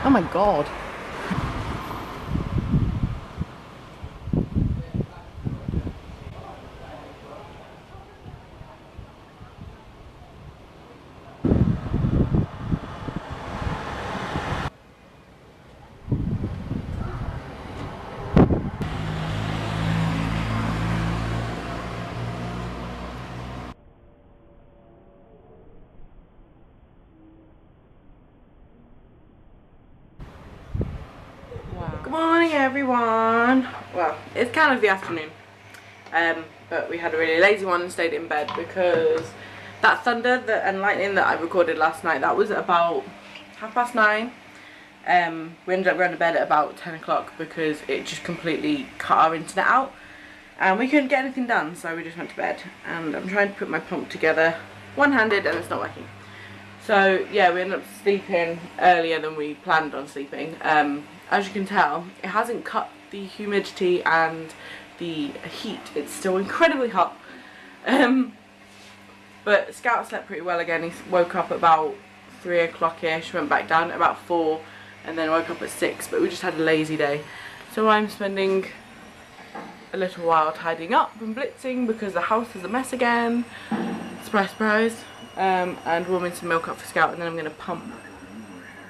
Oh my god. Good morning everyone. Well, it's kind of the afternoon, but we had a really lazy one and stayed in bed because that thunder and lightning that I recorded last night, that was at about 9:30. We ended up going to bed at about 10 o'clock because it just completely cut our internet out and we couldn't get anything done, so we just went to bed. And I'm trying to put my pump together one-handed and it's not working. So yeah, we ended up sleeping earlier than we planned on sleeping. As you can tell, it hasn't cut the humidity and the heat. It's still incredibly hot. But Scout slept pretty well again. He woke up at about 3 o'clock-ish, went back down at about 4, and then woke up at 6. But we just had a lazy day. So I'm spending a little while tidying up and blitzing because the house is a mess again. Surprise, surprise. And warming some milk up for Scout, and then I'm going to pump.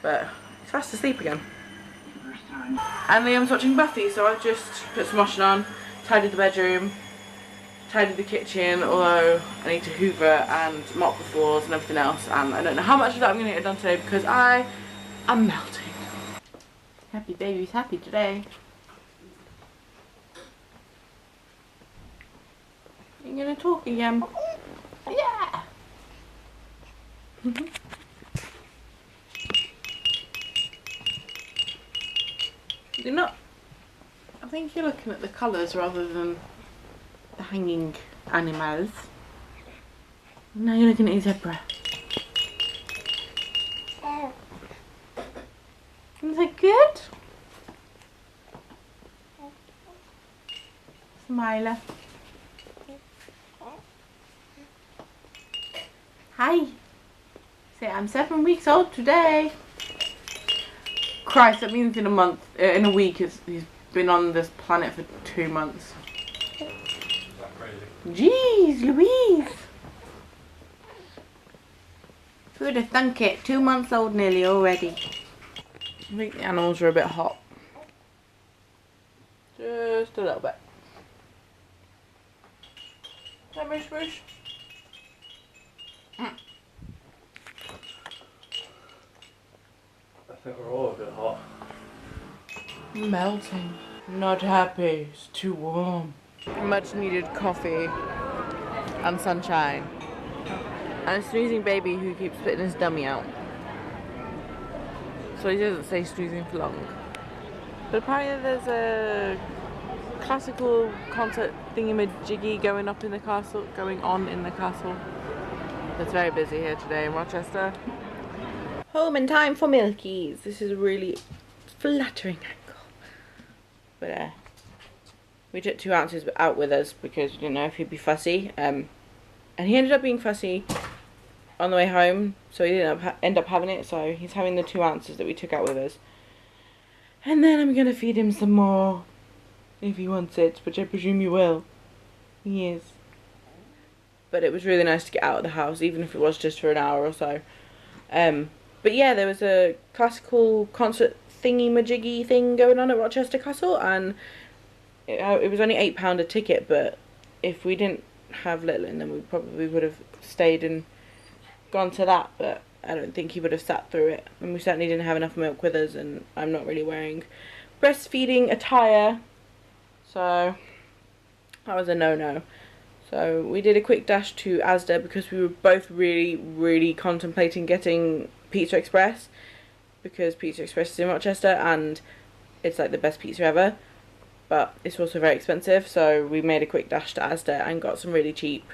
But he's fast asleep again. And Liam's watching Buffy, so I've just put some washing on, tidied the bedroom, tidied the kitchen, although I need to hoover and mop the floors and everything else, and I don't know how much of that I'm going to get done today because I am melting. Happy baby's happy today. You're going to talk again? Yeah! You're not. I think you're looking at the colours rather than the hanging animals. Now you're looking at a zebra. Is that good? Smiler. Hi. Say I'm 7 weeks old today. Christ, that means in a week he's been on this planet for 2 months. Is that crazy? Jeez Louise. Who'd have thunk it? 2 months old nearly already. I think the animals are a bit hot. Just a little bit. Hi, Mush Mush. I think we're all a bit hot. Melting. Not happy. It's too warm. Much needed coffee and sunshine. And a snoozing baby who keeps spitting his dummy out. So he doesn't stay snoozing for long. But apparently there's a classical concert thingy-majiggy going on in the castle. It's very busy here today in Rochester. Home in time for Milkies. This is a really flattering angle. But we took 2 ounces out with us because we didn't know if he'd be fussy. And he ended up being fussy on the way home, so he didn't end up having it. So he's having the 2 ounces that we took out with us. And then I'm gonna feed him some more if he wants it, which I presume he will. He is. But it was really nice to get out of the house, even if it was just for an hour or so. But yeah, there was a classical concert thingy-majiggy thing going on at Rochester Castle, and it was only £8 a ticket, but if we didn't have Littleton, then we probably would have stayed and gone to that, but I don't think he would have sat through it. And we certainly didn't have enough milk with us, and I'm not really wearing breastfeeding attire, so that was a no-no. So we did a quick dash to Asda because we were both really contemplating getting Pizza Express, because Pizza Express is in Rochester and it's like the best pizza ever, but it's also very expensive. So we made a quick dash to Asda and got some really cheap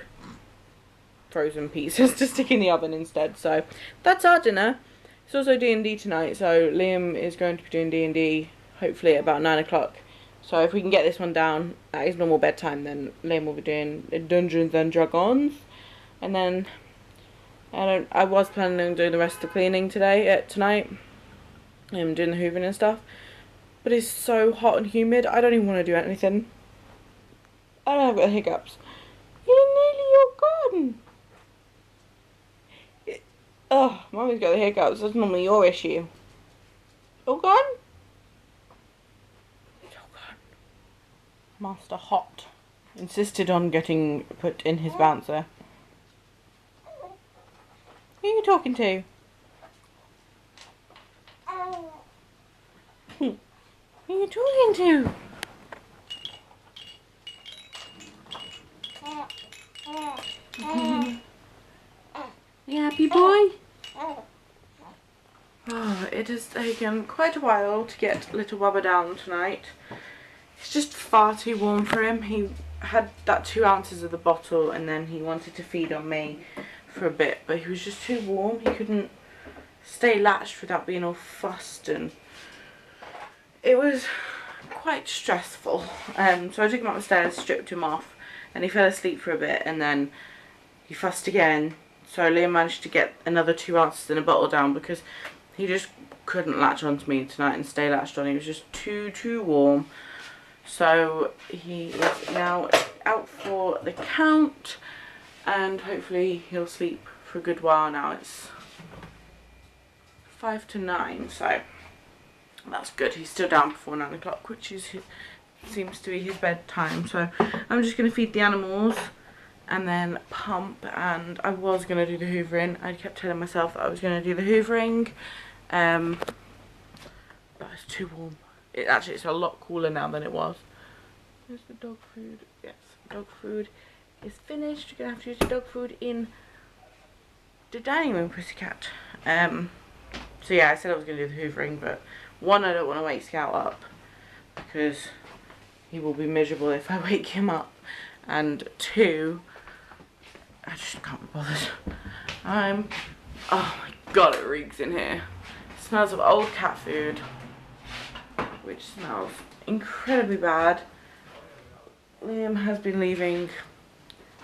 frozen pizzas to stick in the oven instead. So that's our dinner. It's also D&D tonight, so Liam is going to be doing D&D hopefully at about 9 o'clock. So if we can get this one down at his normal bedtime, then Liam will be doing Dungeons and Dragons. And then I was planning on doing the rest of the cleaning tonight. doing the hoovering and stuff. But it's so hot and humid, I don't even want to do anything. I don't have got hiccups. You're nearly all gone. Oh, Mummy's got the hiccups. That's normally your issue. All gone? It's all gone. Master Hot insisted on getting put in his bouncer. Who are you talking to? Who are you talking to? You happy boy? Oh, it has taken quite a while to get little Bubba down tonight. It's just far too warm for him. He had that 2 ounces of the bottle and then he wanted to feed on me for a bit, but he was just too warm. He couldn't stay latched without being all fussed, and it was quite stressful. So I took him up the stairs, stripped him off, and he fell asleep for a bit, and then he fussed again. So Liam managed to get another 2 ounces in a bottle down because he just couldn't latch onto me tonight and stay latched on. He was just too warm. So he is now out for the count, and hopefully he'll sleep for a good while now. It's 5 to 9, so that's good. He's still down before 9 o'clock, which is seems to be his bedtime. So I'm just going to feed the animals and then pump, and I was going to do the hoovering. I kept telling myself that I was going to do the hoovering, but it's too warm. It's a lot cooler now than it was. There's the dog food. Yes, dog food is finished. You're going to have to use the dog food in the dining room, pussycat. So yeah, I said I was going to do the hoovering, but one, I don't want to wake Scout up because he will be miserable if I wake him up, and 2, I just can't be bothered. Oh my god, it reeks in here. It smells of old cat food, which smells incredibly bad. Liam has been leaving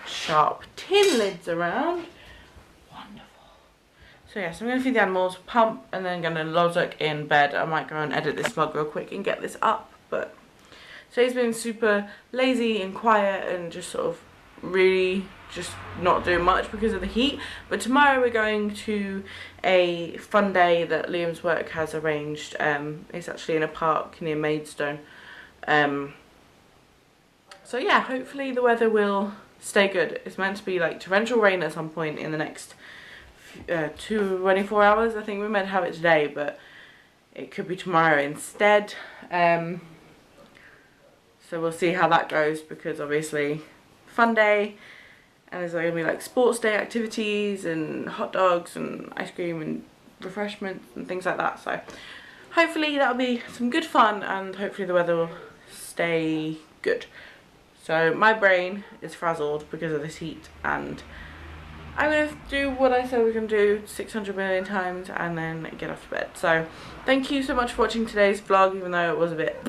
sharp tin lids around. Wonderful. So yes, I'm going to feed the animals, pump, and then going to lodge in bed. I might go and edit this vlog real quick and get this up, but today's been super lazy and quiet and just sort of really just not doing much because of the heat. But tomorrow we're going to a fun day that Liam's work has arranged. It's actually in a park near Maidstone. So yeah, hopefully the weather will stay good. It's meant to be like torrential rain at some point in the next 24 hours. I think we meant to have it today, but it could be tomorrow instead. So we'll see how that goes, because obviously fun day, and there's going to be like sports day activities and hot dogs and ice cream and refreshments and things like that. So hopefully that'll be some good fun, and hopefully the weather will stay good. So my brain is frazzled because of this heat, and I'm going to do what I said we're going to do 600 million times and then get off to bed. So thank you so much for watching today's vlog, even though it was a bit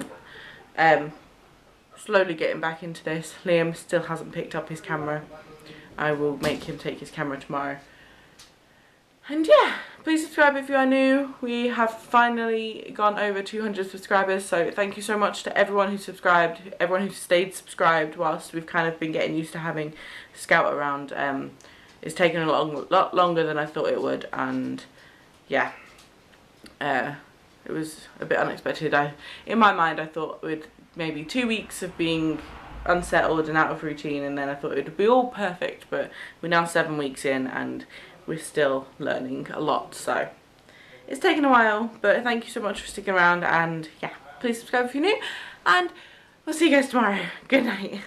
slowly getting back into this. Liam still hasn't picked up his camera. I will make him take his camera tomorrow. And yeah, please subscribe if you are new. We have finally gone over 200 subscribers, so thank you so much to everyone who subscribed, everyone who stayed subscribed whilst we've kind of been getting used to having Scout around. It's taken a lot longer than I thought it would, and yeah, it was a bit unexpected. In my mind I thought we'd maybe 2 weeks of being unsettled and out of routine, and then I thought it would be all perfect, but we're now 7 weeks in and we're still learning a lot, so it's taken a while. But thank you so much for sticking around, and yeah, please subscribe if you're new, and we'll see you guys tomorrow. Good night.